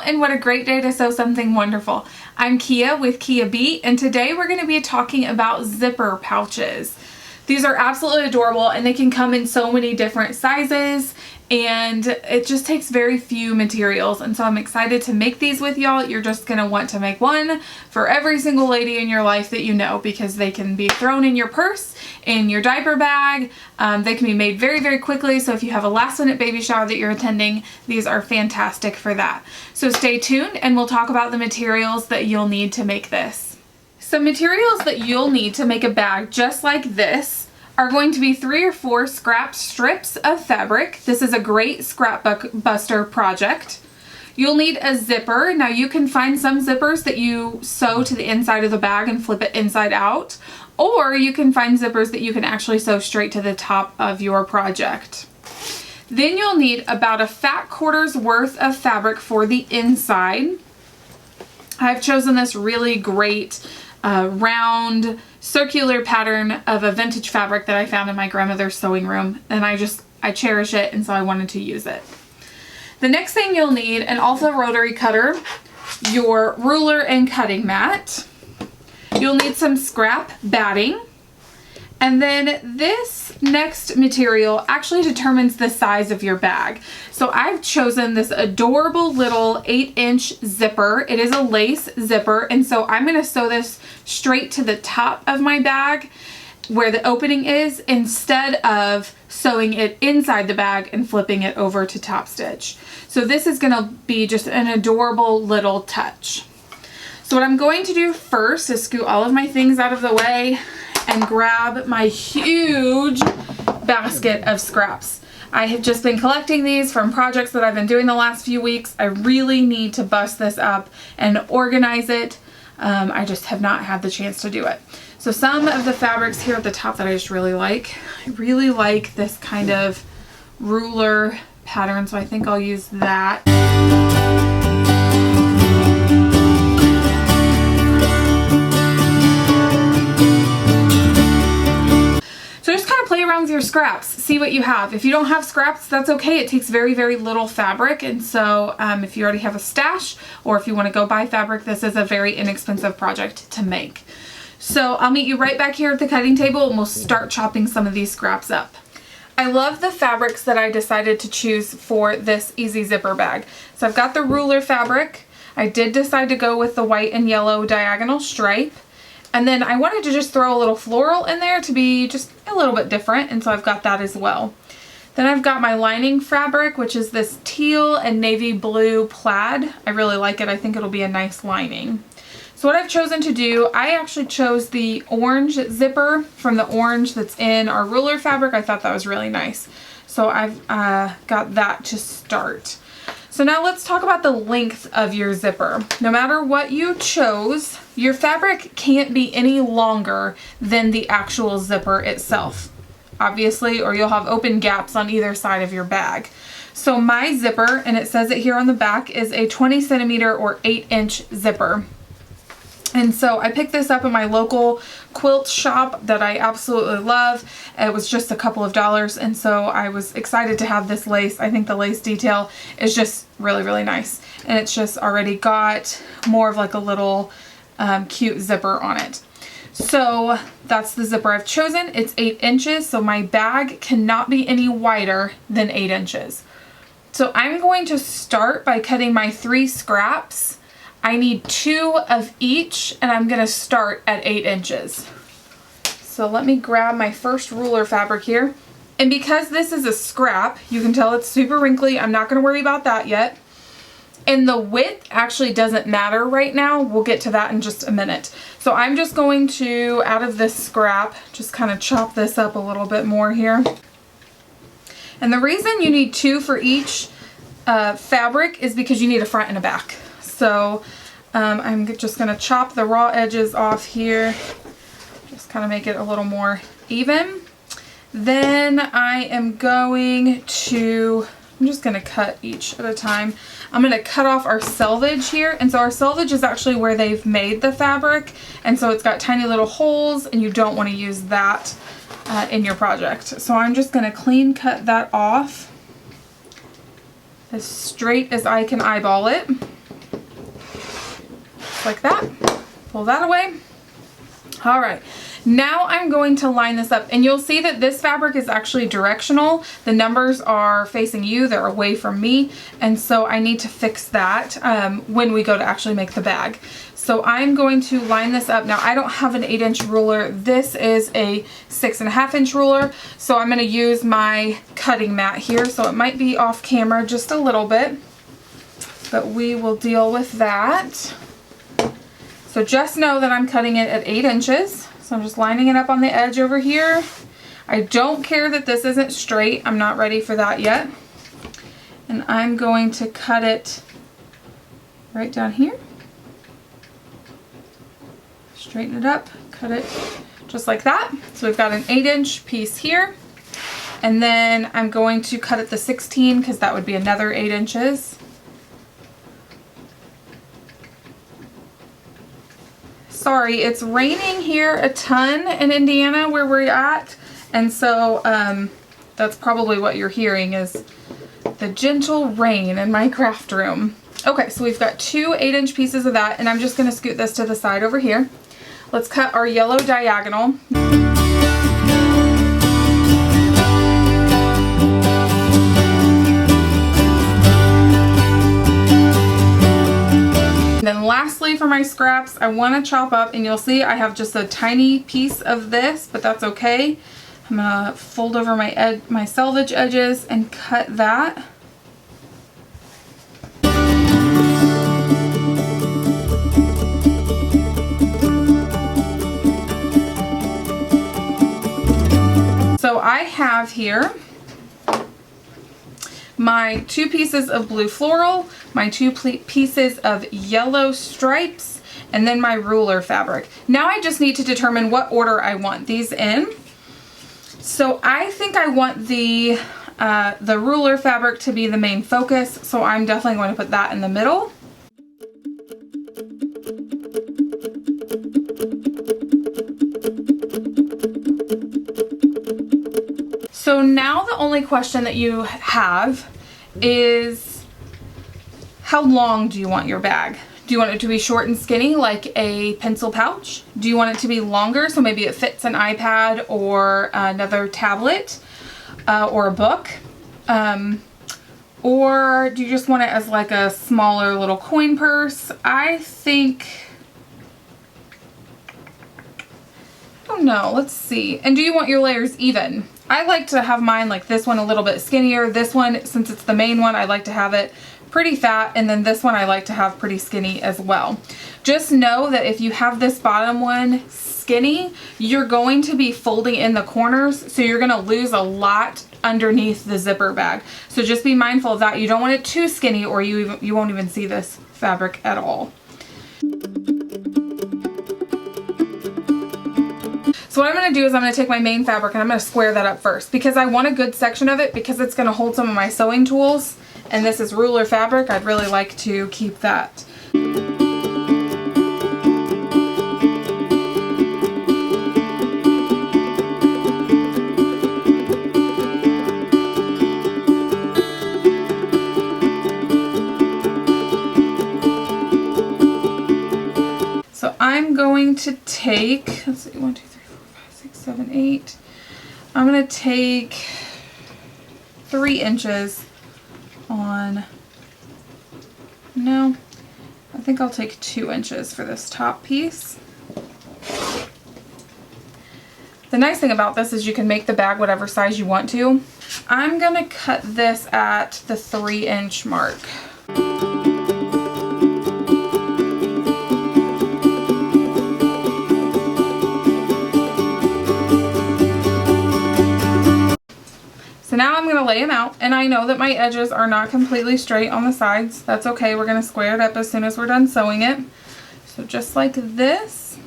and what a great day to sew something wonderful. I'm Kia with Kia Beat, and today we're going to be talking about zipper pouches. These are absolutely adorable, and they can come in so many different sizes, and it just takes very few materials, and so I'm excited to make these with y'all. You're just going to want to make one for every single lady in your life that you know, because they can be thrown in your purse, in your diaper bag. They can be made very, very quickly, so if you have a last minute baby shower that you're attending, these are fantastic for that. So stay tuned, and we'll talk about the materials that you'll need to make this. So materials that you'll need to make a bag just like this are going to be 3 or 4 scrap strips of fabric. This is a great scrapbook buster project. You'll need a zipper. Now you can find some zippers that you sew to the inside of the bag and flip it inside out, or you can find zippers that you can actually sew straight to the top of your project. Then you'll need about a fat quarter's worth of fabric for the inside. I've chosen this really great round circular pattern of a vintage fabric that I found in my grandmother's sewing room, and I cherish it, and so I wanted to use it. The next thing you'll need: an Alpha rotary cutter, your ruler and cutting mat. You'll need some scrap batting, and then this next material actually determines the size of your bag. So I've chosen this adorable little 8-inch zipper. It is a lace zipper, and so I'm going to sew this straight to the top of my bag where the opening is, instead of sewing it inside the bag and flipping it over to top stitch. So this is going to be just an adorable little touch. So what I'm going to do first is scoot all of my things out of the way and grab my huge basket of scraps. I have just been collecting these from projects that I've been doing the last few weeks. I really need to bust this up and organize it. I just have not had the chance to do it. So some of the fabrics here at the top that I just really like. I really like this kind of ruler pattern, so I think I'll use that. Play around with your scraps, see what you have. If you don't have scraps, that's okay. It takes very, very little fabric, and so if you already have a stash, or if you want to go buy fabric, this is a very inexpensive project to make. So I'll meet you right back here at the cutting table, and we'll start chopping some of these scraps up. I love the fabrics that I decided to choose for this easy zipper bag. So I've got the ruler fabric. I did decide to go with the white and yellow diagonal stripe. And then I wanted to just throw a little floral in there to be just a little bit different, and so I've got that as well. Then I've got my lining fabric, which is this teal and navy blue plaid. I really like it. I think it'll be a nice lining. So what I've chosen to do, I actually chose the orange zipper from the orange that's in our ruler fabric. I thought that was really nice. So I've got that to start. So now let's talk about the length of your zipper. No matter what you chose, your fabric can't be any longer than the actual zipper itself, obviously, or you'll have open gaps on either side of your bag. So my zipper, and it says it here on the back, is a 20 centimeter or 8-inch zipper. And so I picked this up in my local quilt shop that I absolutely love. It was just a couple of dollars, and so I was excited to have this lace. I think the lace detail is just really, really nice. And it's just already got more of like a little cute zipper on it. So that's the zipper I've chosen. It's 8 inches, so my bag cannot be any wider than 8 inches. So I'm going to start by cutting my 3 scraps. I need 2 of each, and I'm going to start at 8 inches. So let me grab my first ruler fabric here. And because this is a scrap, you can tell it's super wrinkly. I'm not going to worry about that yet. And the width actually doesn't matter right now. We'll get to that in just a minute. So I'm just going to, out of this scrap, just kind of chop this up a little bit more here. And the reason you need 2 for each fabric is because you need a front and a back. So I'm just going to chop the raw edges off here, just kind of make it a little more even. Then I am going to, I'm just going to cut each at a time. I'm going to cut off our selvage here, and so our selvage is actually where they've made the fabric, and so it's got tiny little holes, and you don't want to use that in your project. So I'm just going to clean cut that off as straight as I can eyeball it. just like that. Pull that away. All right, now I'm going to line this up, and you'll see that this fabric is actually directional. The numbers are facing you, they're away from me, and so I need to fix that when we go to actually make the bag. So I'm going to line this up. Now I don't have an 8-inch ruler. This is a 6.5-inch ruler, so I'm going to use my cutting mat here, so it might be off camera just a little bit, but we will deal with that. So just know that I'm cutting it at 8 inches. So I'm just lining it up on the edge over here. I don't care that this isn't straight. I'm not ready for that yet. And I'm going to cut it right down here. Straighten it up, cut it just like that. So we've got an 8-inch piece here. And then I'm going to cut it to 16 because that would be another 8 inches. Sorry, it's raining here a ton in Indiana where we're at, and so that's probably what you're hearing is the gentle rain in my craft room. Okay, so we've got 2 8-inch pieces of that, and I'm just going to scoot this to the side over here. Let's cut our yellow diagonal. And then lastly for my scraps, I want to chop up, and you'll see I have just a tiny piece of this, but that's okay. I'm going to fold over my selvage edges and cut that. So I have here my 2 pieces of blue floral, my 2 pieces of yellow stripes, and then my ruler fabric. Now I just need to determine what order I want these in. So I think I want the ruler fabric to be the main focus, so I'm definitely going to put that in the middle. So now the only question that you have is, how long do you want your bag? Do you want it to be short and skinny like a pencil pouch? Do you want it to be longer so maybe it fits an iPad or another tablet or a book? Or do you just want it as like a smaller little coin purse? I think, I don't know, let's see. And do you want your layers even? I like to have mine like this one a little bit skinnier. This one, since it's the main one, I like to have it pretty fat, and then this one I like to have pretty skinny as well. Just know that if you have this bottom one skinny, you're going to be folding in the corners, so you're going to lose a lot underneath the zipper bag. So just be mindful of that. You don't want it too skinny, or you won't even see this fabric at all. So what I'm going to do is I'm going to take my main fabric and I'm going to square that up first, because I want a good section of it, because it's going to hold some of my sewing tools, and this is ruler fabric. I'd really like to keep that. So I'm going to take, let's see, 1, 2, 3, 4, 5, 6, 7, 8. I'm going to take 3 inches on, no, I think I'll take 2 inches for this top piece. The nice thing about this is you can make the bag whatever size you want to. I'm going to cut this at the 3-inch mark. So now I'm going to lay them out, and I know that my edges are not completely straight on the sides. That's okay. We're going to square it up as soon as we're done sewing it. So just like this.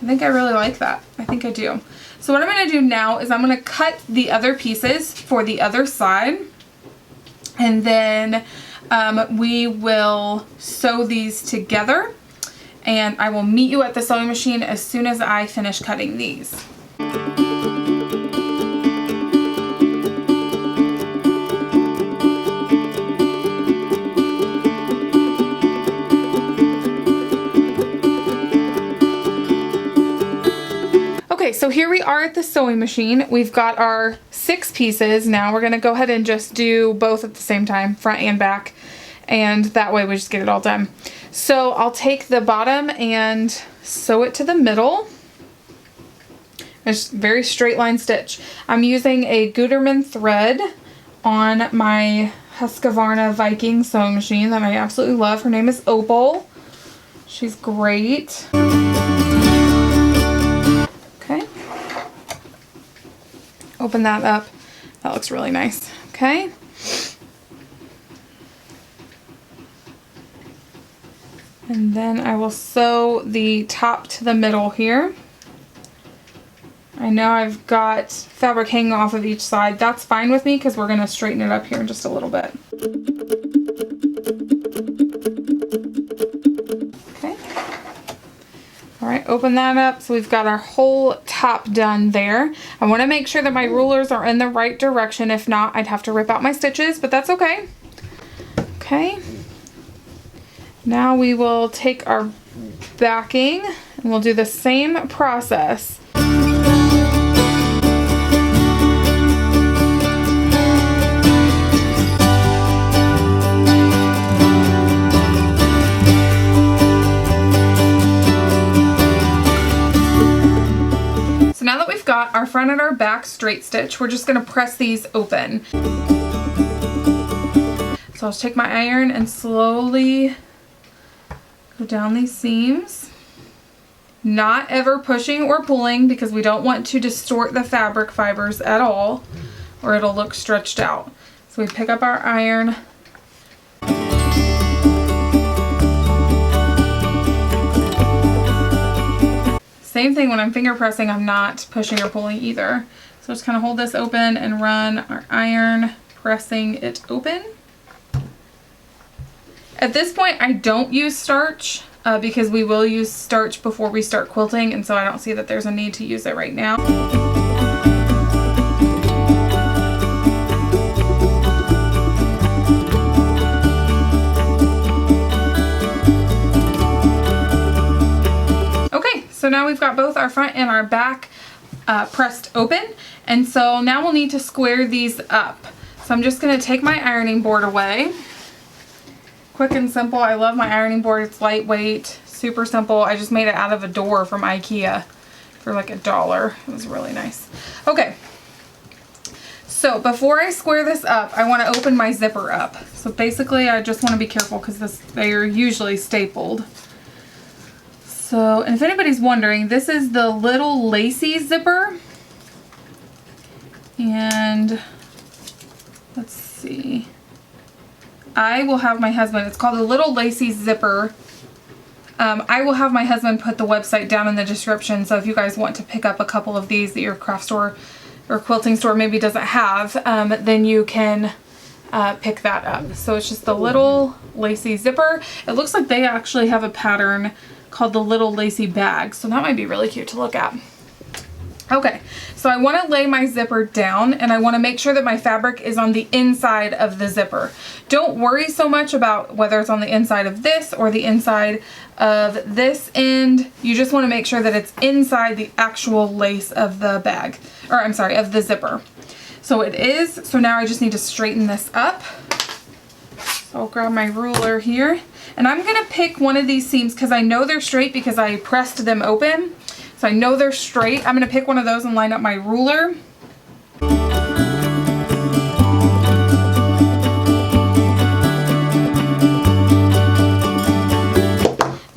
I think I really like that. I think I do. So what I'm going to do now is I'm going to cut the other pieces for the other side, and then we will sew these together, and I will meet you at the sewing machine as soon as I finish cutting these. So here we are at the sewing machine. We've got our 6 pieces. Now we're gonna go ahead and just do both at the same time, front and back. And that way we just get it all done. So I'll take the bottom and sew it to the middle. It's very straight line stitch. I'm using a Gutermann thread on my Husqvarna Viking sewing machine that I absolutely love. Her name is Opal. She's great. Okay. Open that up. That looks really nice. Okay. And then I will sew the top to the middle here. I know I've got fabric hanging off of each side. That's fine with me because we're going to straighten it up here in just a little bit. Okay. All right, open that up. So we've got our whole top done there. I want to make sure that my rulers are in the right direction. If not, I'd have to rip out my stitches, but that's okay. Okay. Now we will take our backing and we'll do the same process. So now that we've got our front and our back straight stitch, we're just going to press these open. So I'll take my iron and slowly go down these seams. Not ever pushing or pulling because we don't want to distort the fabric fibers at all or it'll look stretched out. So we pick up our iron. Same thing when I'm finger pressing, I'm not pushing or pulling either. So just kind of hold this open and run our iron, pressing it open. At this point, I don't use starch because we will use starch before we start quilting, and so I don't see that there's a need to use it right now. Okay, so now we've got both our front and our back pressed open, and so now we'll need to square these up. So I'm just going to take my ironing board away. Quick and simple. I love my ironing board. It's lightweight, super simple. I just made it out of a door from IKEA for like $1. It was really nice. Okay, so before I square this up, I want to open my zipper up. So basically I just want to be careful because they are usually stapled. So, and if anybody's wondering, this is the little lacy zipper. And let's see. I will have my husband, it's called a Little Lacy Zipper. I will have my husband put the website down in the description, so if you guys want to pick up a couple of these that your craft store or quilting store maybe doesn't have, then you can pick that up. So it's just the Little Lacy Zipper. It looks like they actually have a pattern called the Little Lacy Bag, so that might be really cute to look at. Okay, so I want to lay my zipper down and I want to make sure that my fabric is on the inside of the zipper. Don't worry so much about whether it's on the inside of this or the inside of this end. You just want to make sure that it's inside the actual lace of the bag, or I'm sorry, of the zipper. So it is, so now I just need to straighten this up. So I'll grab my ruler here and I'm going to pick one of these seams because I know they're straight because I pressed them open. So I know they're straight. I'm going to pick one of those and line up my ruler.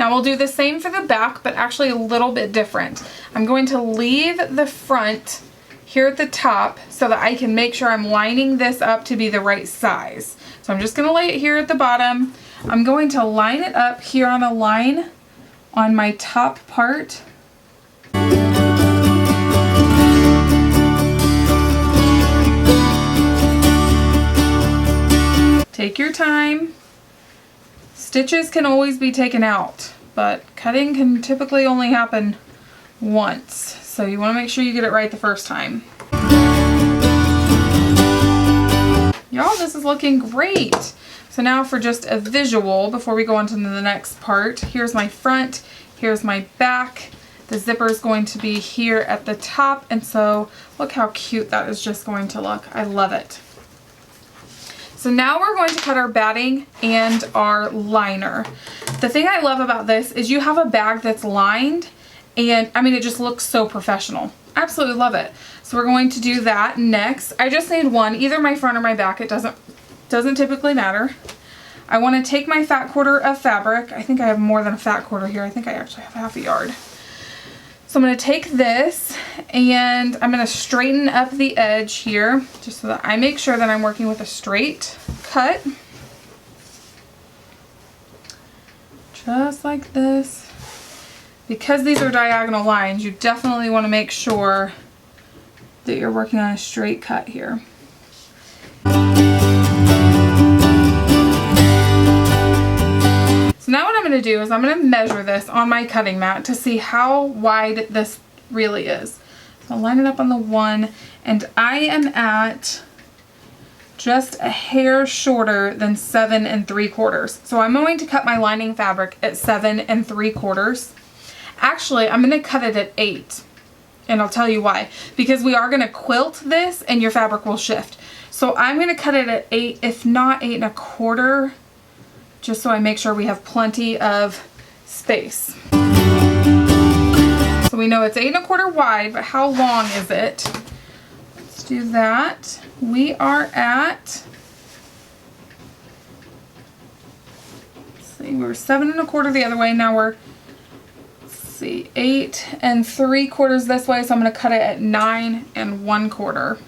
Now we'll do the same for the back, but actually a little bit different. I'm going to leave the front here at the top so that I can make sure I'm lining this up to be the right size. So I'm just going to lay it here at the bottom. I'm going to line it up here on a line on my top part. Take your time. Stitches can always be taken out, but cutting can typically only happen once. So you want to make sure you get it right the first time. Y'all, this is looking great. So now for just a visual before we go on to the next part, here's my front, here's my back. The zipper is going to be here at the top, and so look how cute that is just going to look. I love it. So now we're going to cut our batting and our liner. The thing I love about this is you have a bag that's lined, and I mean, it just looks so professional. Absolutely love it. So we're going to do that next. I just need one, either my front or my back. It doesn't typically matter. I want to take my fat quarter of fabric. I think I have more than a fat quarter here. I think I actually have half a yard. So I'm going to take this and I'm going to straighten up the edge here just so that I make sure that I'm working with a straight cut. Just like this. Because these are diagonal lines, you definitely want to make sure that you're working on a straight cut here. So now what I'm going to do is I'm going to measure this on my cutting mat to see how wide this really is. So I'll line it up on the 1, and I am at just a hair shorter than 7 3/4. So I'm going to cut my lining fabric at 7 3/4. Actually, I'm going to cut it at 8, and I'll tell you why. Because we are going to quilt this and your fabric will shift. So I'm going to cut it at 8, if not 8 1/4, just so I make sure we have plenty of space. So we know it's 8 1/4 wide, but how long is it? Let's do that. We are at, let's see, we were 7 1/4 the other way, now we're 8 3/4 this way, so I'm going to cut it at 9 1/4.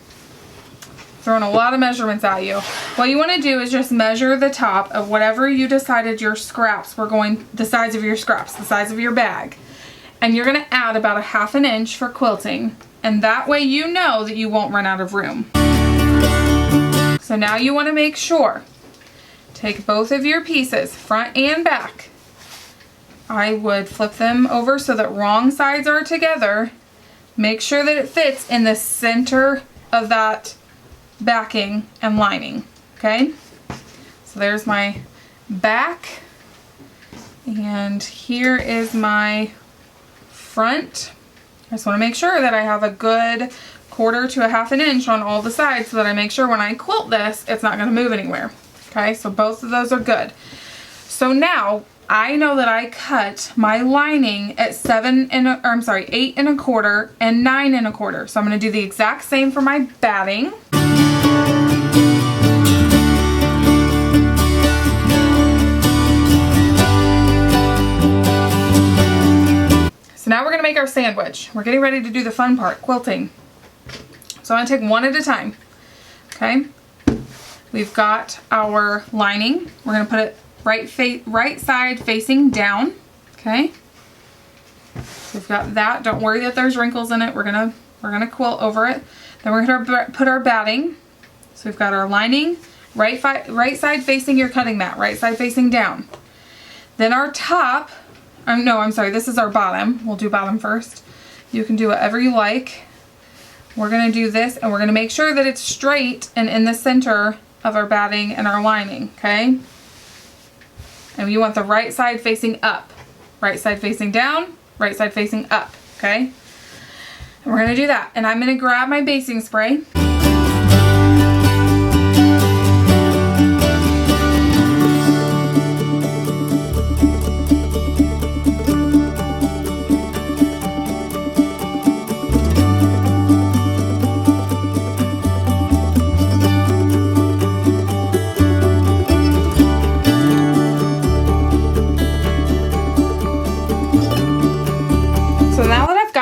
Throwing a lot of measurements at you. What you want to do is just measure the top of whatever you decided your scraps were going, the size of your scraps, the size of your bag. And you're going to add about 1/2 inch for quilting, and that way you know that you won't run out of room. So now you want to make sure, take both of your pieces, front and back. I would flip them over so that wrong sides are together. Make sure that it fits in the center of that backing and lining, okay? So there's my back, and here is my front. I just want to make sure that I have a good 1/4 to 1/2 inch on all the sides so that I make sure when I quilt this, it's not going to move anywhere. Okay, so both of those are good. So now I know that I cut my lining at 8 1/4 and 9 1/4. So I'm going to do the exact same for my batting. So now we're going to make our sandwich. We're getting ready to do the fun part, quilting. So I'm going to take one at a time. Okay, we've got our lining. We're going to put it right side facing down. Okay, so we've got that. Don't worry that there's wrinkles in it. We're gonna quilt over it. Then we're gonna put our batting. So we've got our lining, right side facing your cutting mat, right side facing down. Then our top. I'm sorry. This is our bottom. We'll do bottom first. You can do whatever you like. We're gonna do this, and we're gonna make sure that it's straight and in the center of our batting and our lining. Okay. And you want the right side facing up, right side facing down, right side facing up, okay? And we're gonna do that. And I'm gonna grab my basting spray.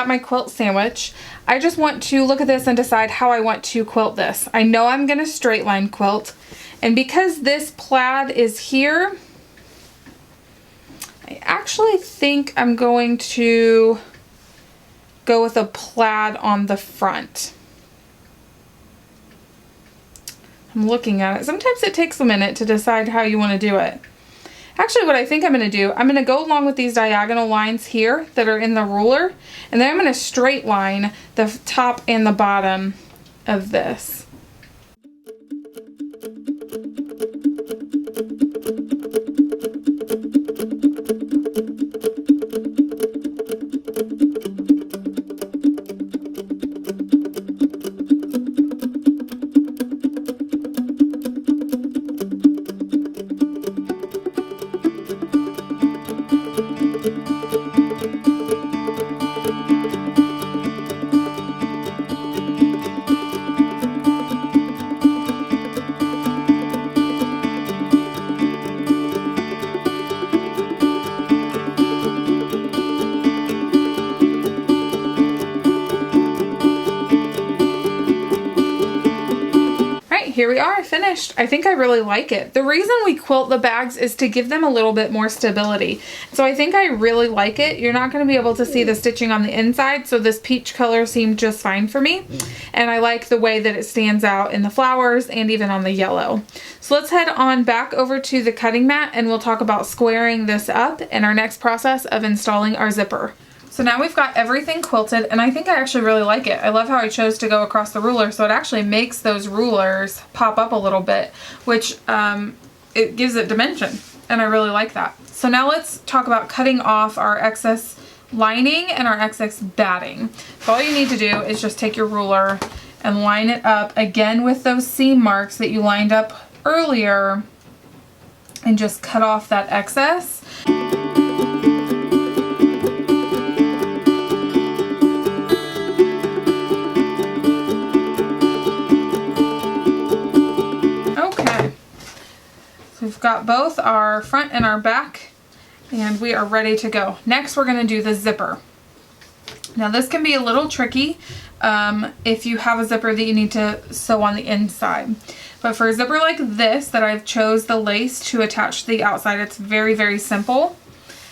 My quilt sandwich, I just want to look at this and decide how I want to quilt this. I know I'm going to straight line quilt, and because this plaid is here, I actually think I'm going to go with a plaid on the front. I'm looking at it. Sometimes it takes a minute to decide how you want to do it. Actually, what I think I'm going to do, I'm going to go along with these diagonal lines here that are in the ruler, and then I'm going to straight line the top and the bottom of this. here we are, finished. I think I really like it. The reason we quilt the bags is to give them a little bit more stability. So I think I really like it. You're not going to be able to see the stitching on the inside, so this peach color seemed just fine for me. And I like the way that it stands out in the flowers and even on the yellow. So let's head on back over to the cutting mat and we'll talk about squaring this up in our next process of installing our zipper. So now we've got everything quilted, and I think I actually really like it. I love how I chose to go across the ruler, so it actually makes those rulers pop up a little bit, which it gives it dimension, and I really like that. So now let's talk about cutting off our excess lining and our excess batting. So all you need to do is just take your ruler and line it up again with those seam marks that you lined up earlier, and just cut off that excess. We've got both our front and our back, and we are ready to go. Next, we're going to do the zipper. Now this can be a little tricky if you have a zipper that you need to sew on the inside. But for a zipper like this that I've chose the lace to attach to the outside, it's very, very simple.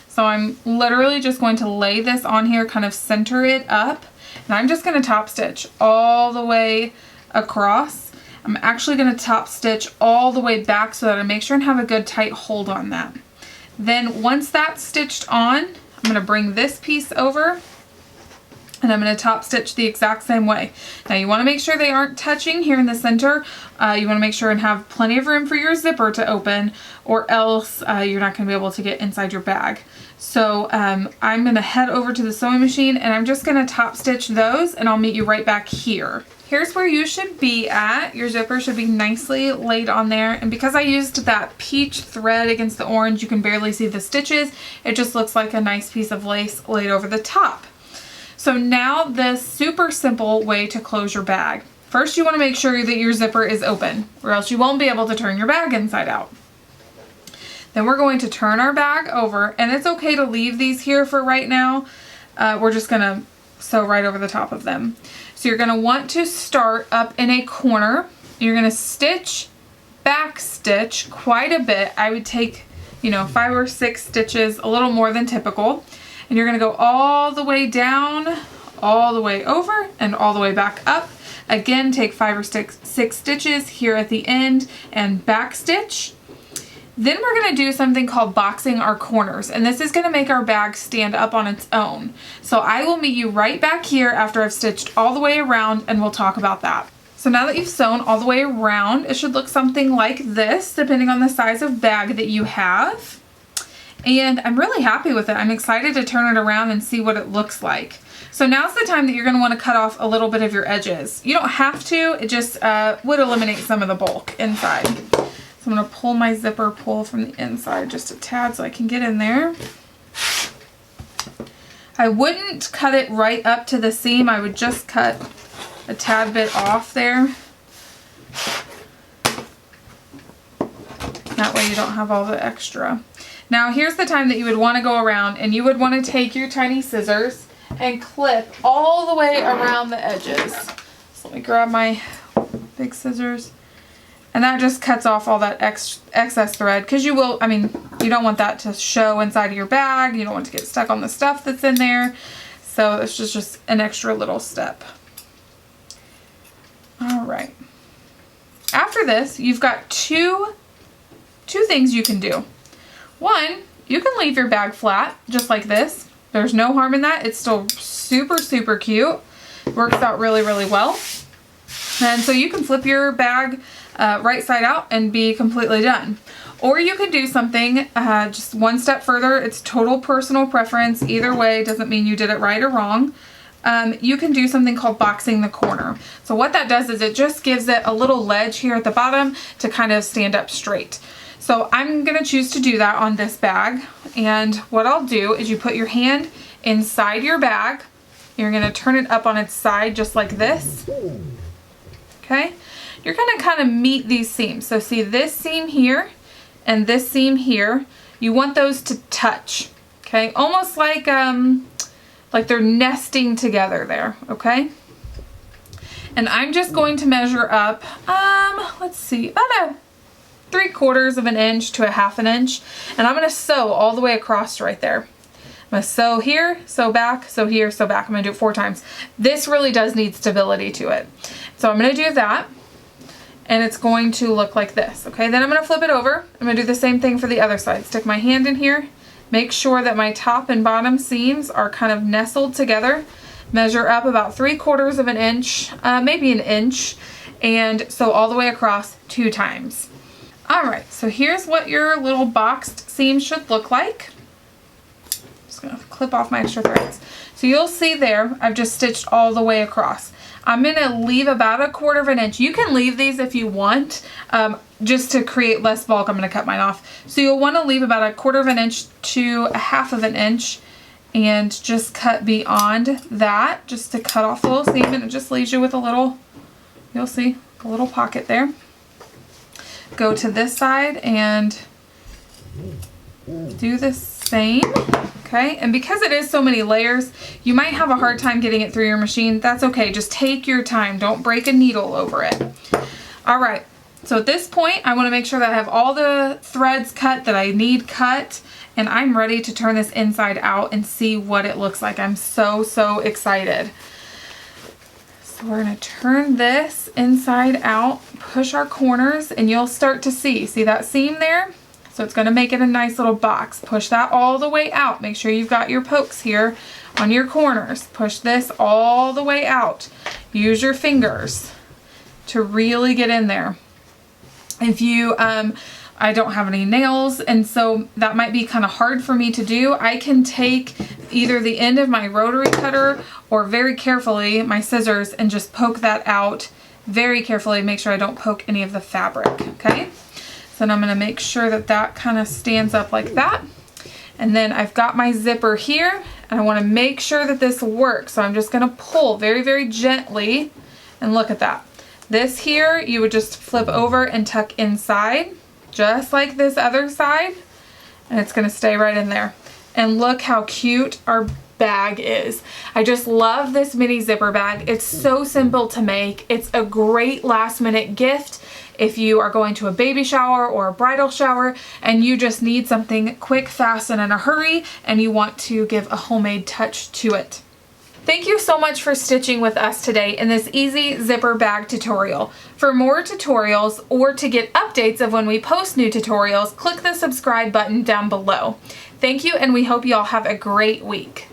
So I'm literally just going to lay this on here, kind of center it up, and I'm just going to top stitch all the way across. I'm actually going to top stitch all the way back so that I make sure and have a good tight hold on that. Then once that's stitched on, I'm going to bring this piece over and I'm going to top stitch the exact same way. Now you want to make sure they aren't touching here in the center. You want to make sure and have plenty of room for your zipper to open, or else you're not going to be able to get inside your bag. So I'm going to head over to the sewing machine and I'm just going to top stitch those, and I'll meet you right back here. Here's where you should be at. Your zipper should be nicely laid on there, and because I used that peach thread against the orange, you can barely see the stitches. It just looks like a nice piece of lace laid over the top. So now the super simple way to close your bag. First, you want to make sure that your zipper is open, or else you won't be able to turn your bag inside out. Then we're going to turn our bag over, and it's okay to leave these here for right now. We're just going to sew right over the top of them. So you're going to want to start up in a corner. You're going to stitch, back stitch quite a bit. I would take, 5 or 6 stitches, a little more than typical. And you're going to go all the way down, all the way over, and all the way back up. Again, take 5 or 6 stitches here at the end and back stitch. Then we're going to do something called boxing our corners, and this is going to make our bag stand up on its own. So I will meet you right back here after I've stitched all the way around, and we'll talk about that. So now that you've sewn all the way around, it should look something like this, depending on the size of bag that you have. And I'm really happy with it. I'm excited to turn it around and see what it looks like. So now's the time that you're going to want to cut off a little bit of your edges. You don't have to, it just would eliminate some of the bulk inside. So I'm going to pull my zipper pull from the inside just a tad so I can get in there. I wouldn't cut it right up to the seam. I would just cut a tad bit off there. That way you don't have all the extra. Now here's the time that you would want to go around, and you would want to take your tiny scissors and clip all the way around the edges. So let me grab my big scissors. And that just cuts off all that excess thread, because you don't want that to show inside of your bag. You don't want to get stuck on the stuff that's in there. So it's just an extra little step. All right. After this, you've got two things you can do. One, you can leave your bag flat, just like this. There's no harm in that. It's still super, super cute. Works out really, really well. And so you can flip your bag right side out and be completely done. Or you can do something just one step further. It's total personal preference. Either way, doesn't mean you did it right or wrong. You can do something called boxing the corner. So what that does is it just gives it a little ledge here at the bottom to kind of stand up straight. So I'm going to choose to do that on this bag. And what I'll do is you put your hand inside your bag. You're going to turn it up on its side just like this. Okay? You're going to kind of meet these seams. So see this seam here and this seam here. You want those to touch. Okay? Almost like they're nesting together there. Okay? And I'm just going to measure up, let's see, about a 3/4 of an inch to a 1/2 inch. And I'm going to sew all the way across right there. I'm going to sew here, sew back, sew here, sew back. I'm going to do it 4 times. This really does need stability to it. So I'm going to do that. And it's going to look like this. Okay, then I'm going to flip it over. I'm going to do the same thing for the other side. Stick my hand in here. Make sure that my top and bottom seams are kind of nestled together. Measure up about 3/4 of an inch, maybe an inch, and sew all the way across 2 times. Alright, so here's what your little boxed seam should look like. Just going to clip off my extra threads. So you'll see there, I've just stitched all the way across. I'm going to leave about 1/4 of an inch. You can leave these if you want, just to create less bulk. I'm going to cut mine off. So you'll want to leave about 1/4 of an inch to a 1/2 of an inch, and just cut beyond that, just to cut off the little seam, and it just leaves you with a little, you'll see, a little pocket there. Go to this side and do the same. Okay, and because it is so many layers, you might have a hard time getting it through your machine. That's okay, just take your time. Don't break a needle over it. All right, so at this point, I want to make sure that I have all the threads cut that I need cut, and I'm ready to turn this inside out and see what it looks like. I'm so excited. So we're going to turn this inside out, push our corners, and you'll start to see that seam there? So it's going to make it a nice little box. Push that all the way out. Make sure you've got your pokes here on your corners. Push this all the way out. Use your fingers to really get in there. If you, I don't have any nails, and so that might be kind of hard for me to do. I can take either the end of my rotary cutter or very carefully my scissors and just poke that out very carefully. Make sure I don't poke any of the fabric, okay? So then I'm going to make sure that that kind of stands up like that. And then I've got my zipper here, and I want to make sure that this works. So I'm just going to pull very gently, and look at that. This here, you would just flip over and tuck inside, just like this other side, and it's going to stay right in there. And look how cute our bag is. I just love this mini zipper bag. It's so simple to make. It's a great last minute gift if you are going to a baby shower or a bridal shower and you just need something quick, fast, and in a hurry, and you want to give a homemade touch to it. Thank you so much for stitching with us today in this easy zipper bag tutorial. For more tutorials or to get updates of when we post new tutorials, click the subscribe button down below. Thank you, and we hope you all have a great week.